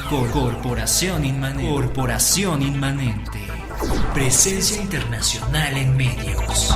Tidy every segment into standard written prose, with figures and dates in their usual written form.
Corporación Inmanente. Corporación Inmanente. Presencia internacional en medios.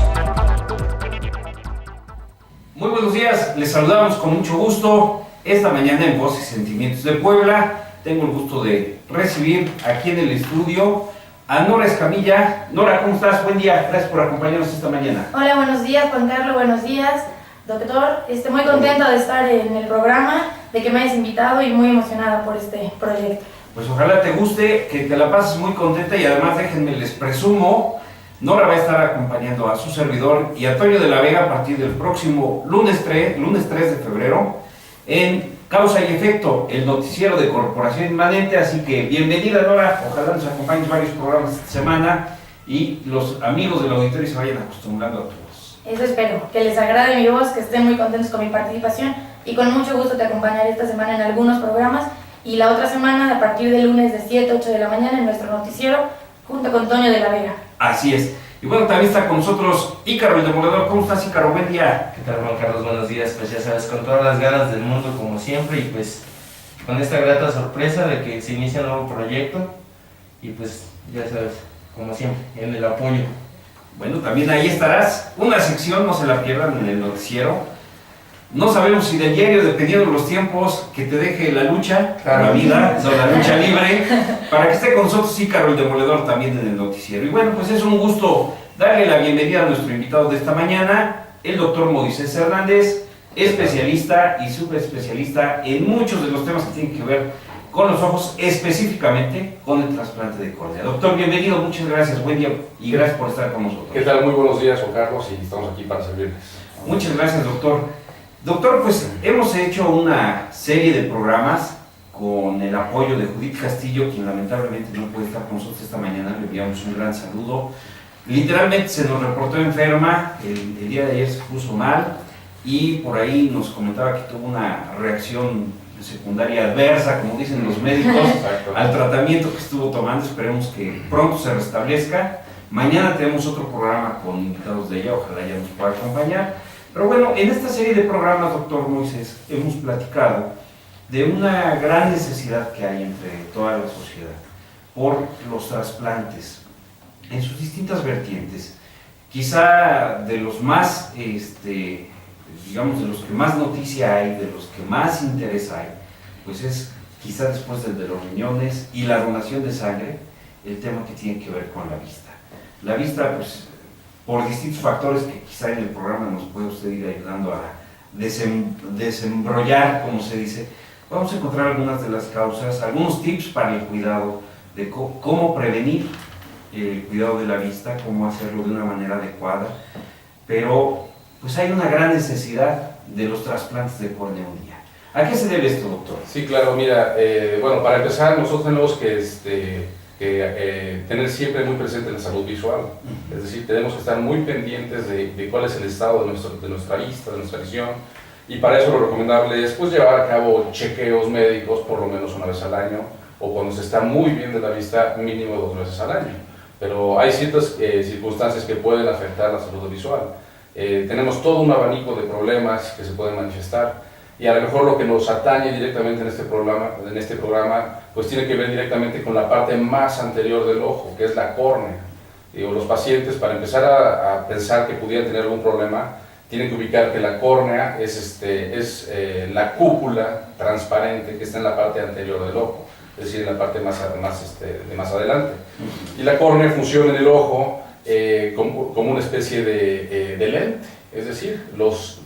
Muy buenos días, les saludamos con mucho gusto. Esta mañana en Voces y Sentimientos de Puebla tengo el gusto de recibir aquí en el estudio a Nora Escamilla. Nora, ¿cómo estás? Buen día, gracias por acompañarnos esta mañana. Hola, buenos días, Juan Carlos, buenos días, doctor. Muy contenta de estar en el programa, de que me hayas invitado y muy emocionada por este proyecto. Pues ojalá te guste, que te la pases muy contenta y además déjenme les presumo, Nora va a estar acompañando a su servidor y a Toño de la Vega a partir del próximo lunes 3 de febrero en Causa y Efecto, el noticiero de Corporación Inmanente. Así que bienvenida, Nora, ojalá nos acompañes varios programas esta semana y los amigos del auditorio se vayan acostumbrando a tu voz. Eso espero, que les agrade mi voz, que estén muy contentos con mi participación y con mucho gusto te acompañaré esta semana en algunos programas y la otra semana a partir del lunes de 7 a 8 de la mañana en nuestro noticiero junto con Toño de la Vega. Así es. Y bueno, también está con nosotros Ícaro, el demoledor. ¿Cómo estás, Ícaro? Buen día. ¿Qué tal, Juan Carlos? Buenos días. Pues ya sabes, con todas las ganas del mundo como siempre y pues con esta grata sorpresa de que se inicia un nuevo proyecto y pues ya sabes, como siempre, en el apoyo. Bueno, también ahí estarás. Una sección, no se la pierdan en el noticiero. No sabemos si del diario, dependiendo de los tiempos que te deje la lucha, claro, la vida, o la lucha libre, para que esté con nosotros Ícaro, el demoledor, también en el noticiero. Y bueno, pues es un gusto darle la bienvenida a nuestro invitado de esta mañana, el doctor Moisés Hernández, especialista y subespecialista en muchos de los temas que tienen que ver con los ojos, específicamente con el trasplante de córnea. Doctor, bienvenido, muchas gracias, buen día y gracias por estar con nosotros. ¿Qué tal? Muy buenos días, Juan Carlos, y estamos aquí para servirles. Muchas gracias, doctor. Doctor, pues hemos hecho una serie de programas con el apoyo de Judith Castillo, quien lamentablemente no puede estar con nosotros esta mañana, le enviamos un gran saludo. Literalmente se nos reportó enferma, el día de ayer se puso mal y por ahí nos comentaba que tuvo una reacción secundaria adversa, como dicen los médicos, al tratamiento que estuvo tomando. Esperemos que pronto se restablezca. Mañana tenemos otro programa con invitados de ella, ojalá ella nos pueda acompañar. Pero bueno, en esta serie de programas, doctor Moisés, hemos platicado de una gran necesidad que hay entre toda la sociedad por los trasplantes en sus distintas vertientes. Quizá de los más, digamos, de los que más noticia hay, de los que más interés hay, pues es quizá después del de los riñones y la donación de sangre, el tema que tiene que ver con la vista. La vista, pues, por distintos factores que quizá en el programa nos puede usted ir ayudando a desembrollar, como se dice, vamos a encontrar algunas de las causas, algunos tips para el cuidado, de cómo prevenir el cuidado de la vista, cómo hacerlo de una manera adecuada, pero pues hay una gran necesidad de los trasplantes de córnea un día. ¿A qué se debe esto, doctor? Sí, claro, mira, bueno, para empezar nosotros tenemos que tener siempre muy presente la salud visual, es decir, tenemos que estar muy pendientes de cuál es el estado de nuestra vista, de nuestra visión, y para eso lo recomendable es pues, llevar a cabo chequeos médicos por lo menos una vez al año, o cuando se está muy bien de la vista, mínimo 2 veces al año. Pero hay ciertas circunstancias que pueden afectar la salud visual. Tenemos todo un abanico de problemas que se pueden manifestar, y a lo mejor lo que nos atañe directamente en este programa pues tiene que ver directamente con la parte más anterior del ojo, que es la córnea. Digo, los pacientes, para empezar a pensar que pudieran tener algún problema, tienen que ubicar que la córnea es la cúpula transparente que está en la parte anterior del ojo, es decir, en la parte más adelante. Y la córnea funciona en el ojo como una especie de lente. Es decir, los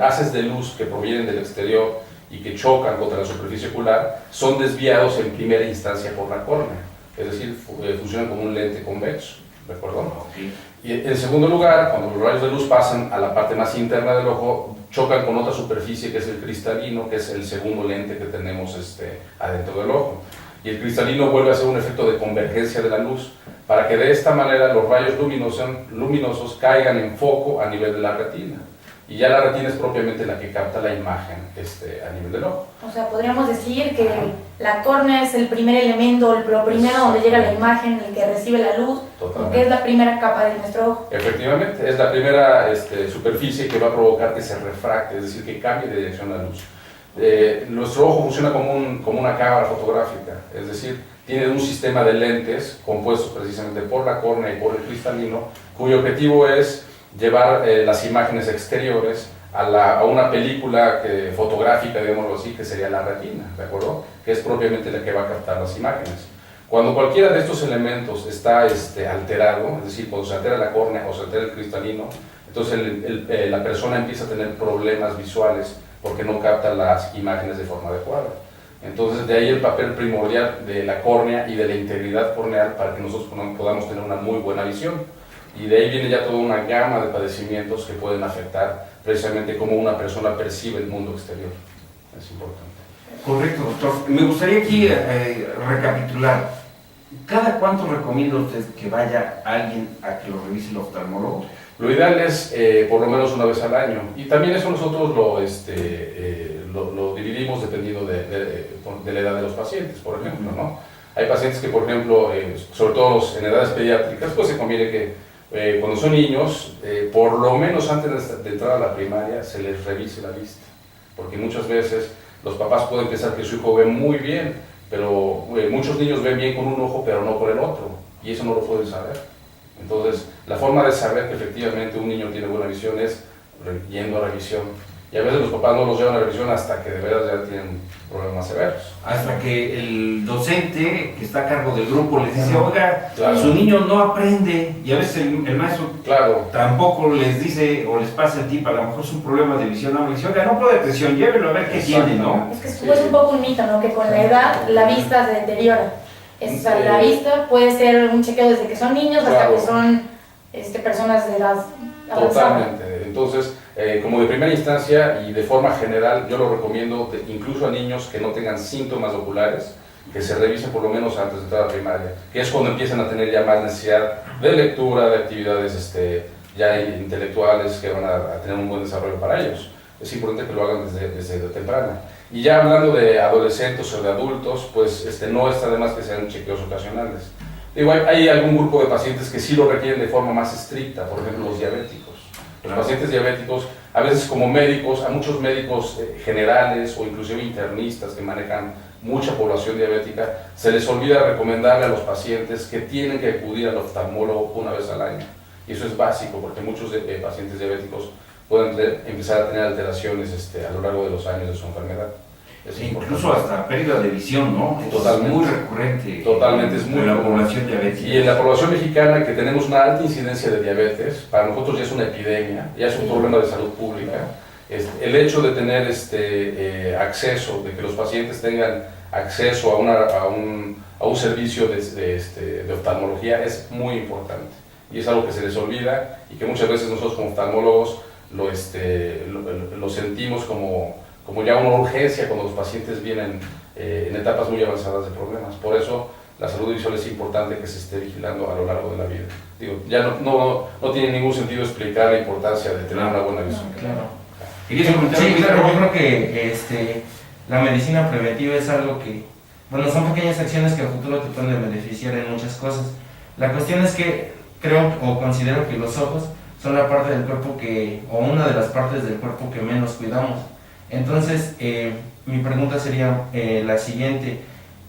haces de luz que provienen del exterior y que chocan contra la superficie ocular son desviados en primera instancia por la córnea, es decir, funcionan como un lente convexo, ¿de acuerdo? Okay. Y en segundo lugar, cuando los rayos de luz pasan a la parte más interna del ojo, chocan con otra superficie que es el cristalino, que es el segundo lente que tenemos adentro del ojo. Y el cristalino vuelve a hacer un efecto de convergencia de la luz, para que de esta manera los rayos luminosos caigan en foco a nivel de la retina. Y ya la retina es propiamente la que capta la imagen a nivel del ojo. O sea, podríamos decir que la córnea es el primer elemento, lo primero donde llega la imagen, el que recibe la luz, porque es la primera capa de nuestro ojo. Efectivamente, es la primera superficie que va a provocar que se refracte, es decir, que cambie de dirección la luz. Nuestro ojo funciona como una cámara fotográfica, es decir, tiene un sistema de lentes compuestos precisamente por la córnea y por el cristalino, cuyo objetivo es llevar las imágenes exteriores a una película fotográfica, digámoslo así, que sería la retina, ¿de acuerdo? Que es propiamente la que va a captar las imágenes. Cuando cualquiera de estos elementos está alterado, es decir, cuando se altera la córnea o se altera el cristalino, entonces la persona empieza a tener problemas visuales porque no capta las imágenes de forma adecuada. Entonces, de ahí el papel primordial de la córnea y de la integridad corneal para que nosotros podamos tener una muy buena visión. Y de ahí viene ya toda una gama de padecimientos que pueden afectar precisamente cómo una persona percibe el mundo exterior. Es importante. Correcto, doctor. Me gustaría aquí recapitular. ¿Cada cuánto recomienda usted que vaya alguien a que lo revise el oftalmólogo? Lo ideal es por lo menos una vez al año. Y también eso nosotros lo dividimos dependiendo de la edad de los pacientes, por ejemplo, ¿no? Hay pacientes que, por ejemplo, sobre todo en edades pediátricas, pues se conviene que cuando son niños, por lo menos antes de entrar a la primaria, se les revise la vista. Porque muchas veces los papás pueden pensar que su hijo ve muy bien, pero muchos niños ven bien con un ojo, pero no con el otro. Y eso no lo pueden saber. Entonces, la forma de saber que efectivamente un niño tiene buena visión es yendo a revisión. Y a veces los papás no los llevan a revisión hasta que de verdad ya tienen problemas severos. Hasta que el docente que está a cargo del grupo les dice, oiga, claro, su niño no aprende, y a veces el maestro claro, tampoco les dice o les pasa el tip, a lo mejor es un problema de visión, no, le dice, oiga, no puede atención, llévelo a ver qué tiene, ¿no? Es que es un poco un mito, ¿no? Que con la edad la vista se deteriora. La vista puede ser un chequeo desde que son niños hasta claro, que son personas de edad avanzada. totalmente. Entonces, como de primera instancia y de forma general, yo lo recomiendo incluso a niños que no tengan síntomas oculares, que se revisen por lo menos antes de entrar a la primaria, que es cuando empiezan a tener ya más necesidad de lectura, de actividades ya intelectuales que van a tener un buen desarrollo para ellos. Es importante que lo hagan desde temprana. Y ya hablando de adolescentes o de adultos, pues no está de más que sean chequeos ocasionales. Digo, hay algún grupo de pacientes que sí lo requieren de forma más estricta, por ejemplo los diabéticos. Los pacientes diabéticos, a veces como médicos, a muchos médicos generales o inclusive internistas que manejan mucha población diabética, se les olvida recomendarle a los pacientes que tienen que acudir al oftalmólogo una vez al año. Y eso es básico porque muchos pacientes diabéticos pueden empezar a tener alteraciones a lo largo de los años de su enfermedad. Incluso hasta pérdida de visión, ¿no? Totalmente. Es muy recurrente. Totalmente, es muy en la común. población diabética. Y en la población mexicana, que tenemos una alta incidencia de diabetes, para nosotros ya es una epidemia, ya es un problema de salud pública. El hecho de tener acceso, de que los pacientes tengan acceso a un servicio de oftalmología es muy importante. Y es algo que se les olvida y que muchas veces nosotros como oftalmólogos lo sentimos como ya una urgencia cuando los pacientes vienen en etapas muy avanzadas de problemas. Por eso la salud visual es importante que se esté vigilando a lo largo de la vida. Digo, ya no tiene ningún sentido explicar la importancia de tener una buena visión. Claro. Sí, claro, yo creo que la medicina preventiva es algo que, bueno, son pequeñas acciones que a futuro te pueden beneficiar en muchas cosas. La cuestión es que creo o considero que los ojos son la parte del cuerpo o una de las partes del cuerpo que menos cuidamos. Entonces, mi pregunta sería la siguiente.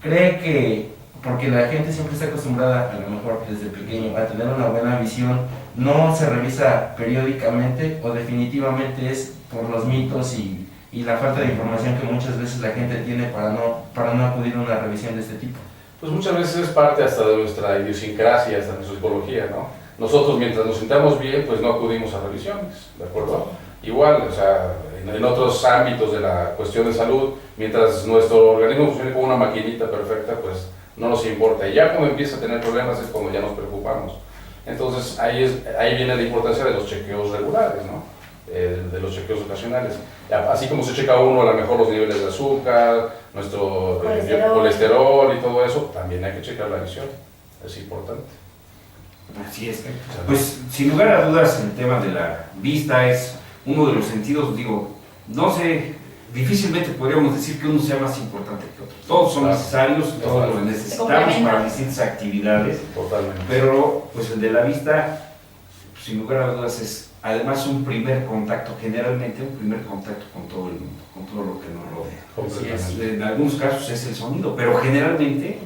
¿Cree que, porque la gente siempre está acostumbrada, a lo mejor desde pequeño, a tener una buena visión, no se revisa periódicamente o definitivamente es por los mitos y la falta de información que muchas veces la gente tiene para no acudir a una revisión de este tipo? Pues muchas veces es parte hasta de nuestra idiosincrasia, hasta de nuestra psicología, ¿no? Nosotros mientras nos sintamos bien, pues no acudimos a revisiones, ¿de acuerdo? Igual, o sea, en otros ámbitos de la cuestión de salud, mientras nuestro organismo funcione como una maquinita perfecta, pues no nos importa. Y ya cuando empieza a tener problemas es cuando ya nos preocupamos. Entonces ahí viene la importancia de los chequeos regulares, ¿no? De los chequeos ocasionales. Así como se checa uno a lo mejor los niveles de azúcar, nuestro colesterol y todo eso, también hay que checar la visión. Es importante. Así es. Pues sin lugar a dudas el tema de la vista es uno de los sentidos, digo, no sé, difícilmente podríamos decir que uno sea más importante que otro. Todos son necesarios, todos los necesitamos para distintas actividades. Totalmente. Pero pues el de la vista, sin lugar a dudas, es además un primer contacto, generalmente un primer contacto con todo el mundo, con todo lo que nos rodea. Completamente. En algunos casos es el sonido, pero generalmente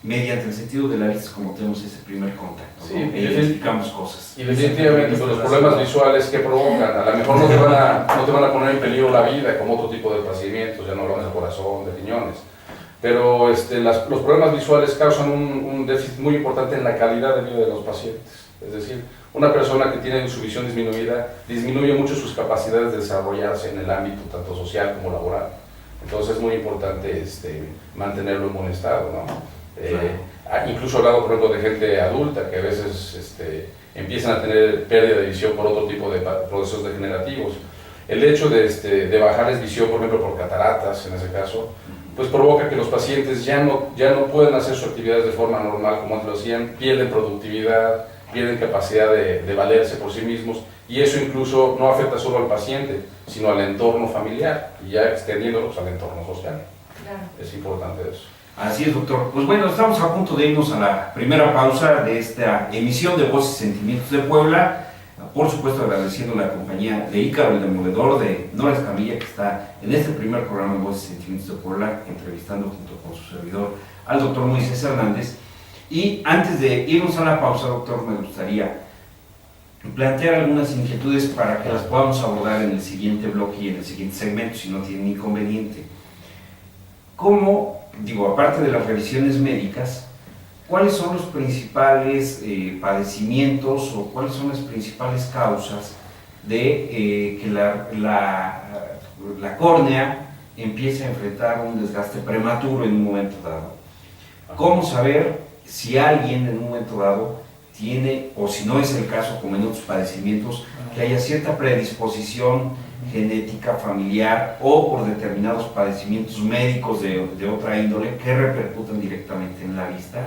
mediante el sentido de la vista es como tenemos ese primer contacto, ¿no? Sí, E identificamos cosas. Y definitivamente con los problemas visuales que provocan, a lo mejor no te van a poner en peligro la vida como otro tipo de padecimientos, ya no hablamos del corazón, de riñones, pero los problemas visuales causan un déficit muy importante en la calidad de vida de los pacientes. Es decir, una persona que tiene su visión disminuida disminuye mucho sus capacidades de desarrollarse en el ámbito tanto social como laboral. Entonces es muy importante mantenerlo en buen estado, ¿no? Incluso hablado, por ejemplo, de gente adulta que a veces empiezan a tener pérdida de visión por otro tipo de procesos degenerativos. El hecho de bajarles visión, por ejemplo, por cataratas, en ese caso, pues provoca que los pacientes ya no pueden hacer sus actividades de forma normal como antes lo hacían, pierden productividad, pierden capacidad de valerse por sí mismos, y eso incluso no afecta solo al paciente, sino al entorno familiar, y ya extendiéndolos al entorno social. Claro. Es importante eso. Así es, doctor. Pues bueno, estamos a punto de irnos a la primera pausa de esta emisión de Voces y Sentimientos de Puebla. Por supuesto, agradeciendo la compañía de Ícaro, el demoledor, de Nora Escamilla, que está en este primer programa de Voces y Sentimientos de Puebla, entrevistando junto con su servidor al doctor Moisés Hernández. Y antes de irnos a la pausa, doctor, me gustaría plantear algunas inquietudes para que las podamos abordar en el siguiente bloque y en el siguiente segmento, si no tienen inconveniente. ¿Cómo, aparte de las revisiones médicas, cuáles son los principales padecimientos o cuáles son las principales causas de que la córnea empiece a enfrentar un desgaste prematuro en un momento dado? ¿Cómo saber si alguien en un momento dado tiene, o si no es el caso, como en otros padecimientos, que haya cierta predisposición genética, familiar o por determinados padecimientos médicos de otra índole que repercutan directamente en la vista?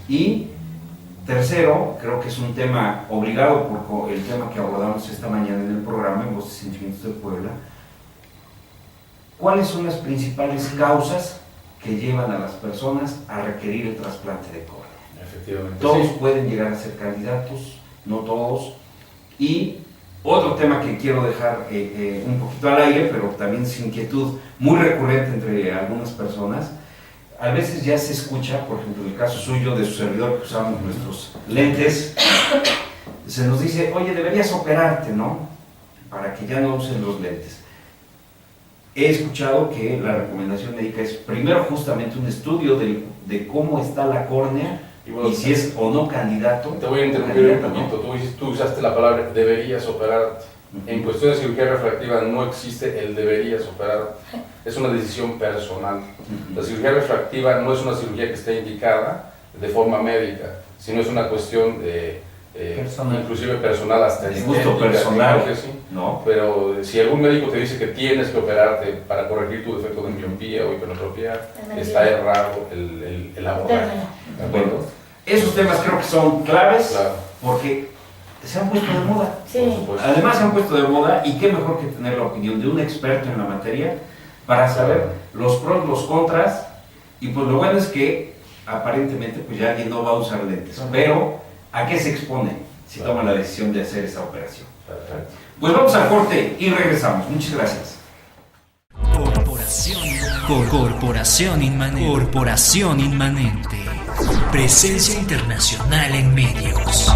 Y tercero, creo que es un tema obligado por el tema que abordamos esta mañana en el programa en Voces y Sentimientos de Puebla, ¿cuáles son las principales causas que llevan a las personas a requerir el trasplante de córnea? Efectivamente. Todos Sí. pueden llegar a ser candidatos, no todos. Y otro tema que quiero dejar un poquito al aire, pero también es inquietud muy recurrente entre algunas personas. A veces ya se escucha, por ejemplo, el caso suyo, de su servidor, que usamos nuestros lentes, se nos dice, oye, deberías operarte, ¿no? Para que ya no usen los lentes. He escuchado que la recomendación médica es primero justamente un estudio de cómo está la córnea Y, bueno, y si es o no candidato. Te voy a interrumpir un poquito. Tú usaste la palabra deberías operarte. En cuestión de cirugía refractiva no existe el deberías operarte. Es una decisión personal. La cirugía refractiva no es una cirugía que esté indicada de forma médica, sino es una cuestión Personal. inclusive personal, hasta De gusto estética, personal, creo que sí. ¿no? Pero si algún médico te dice que tienes que operarte para corregir tu defecto de miopía o hipermetropía, está errado el abordaje. ¿De acuerdo? Esos temas creo que son claves, Claro. porque se han puesto de moda. Sí. Por supuesto. Además se han puesto de moda, y qué mejor que tener la opinión de un experto en la materia para saber los pros, los contras, y pues lo bueno es que aparentemente pues ya alguien no va a usar lentes, pero ¿a qué se expone si toma la decisión de hacer esa operación? Perfecto. Pues vamos al corte y regresamos. Muchas gracias. Corporación Inmanente. Corporación Inmanente. Presencia internacional en medios.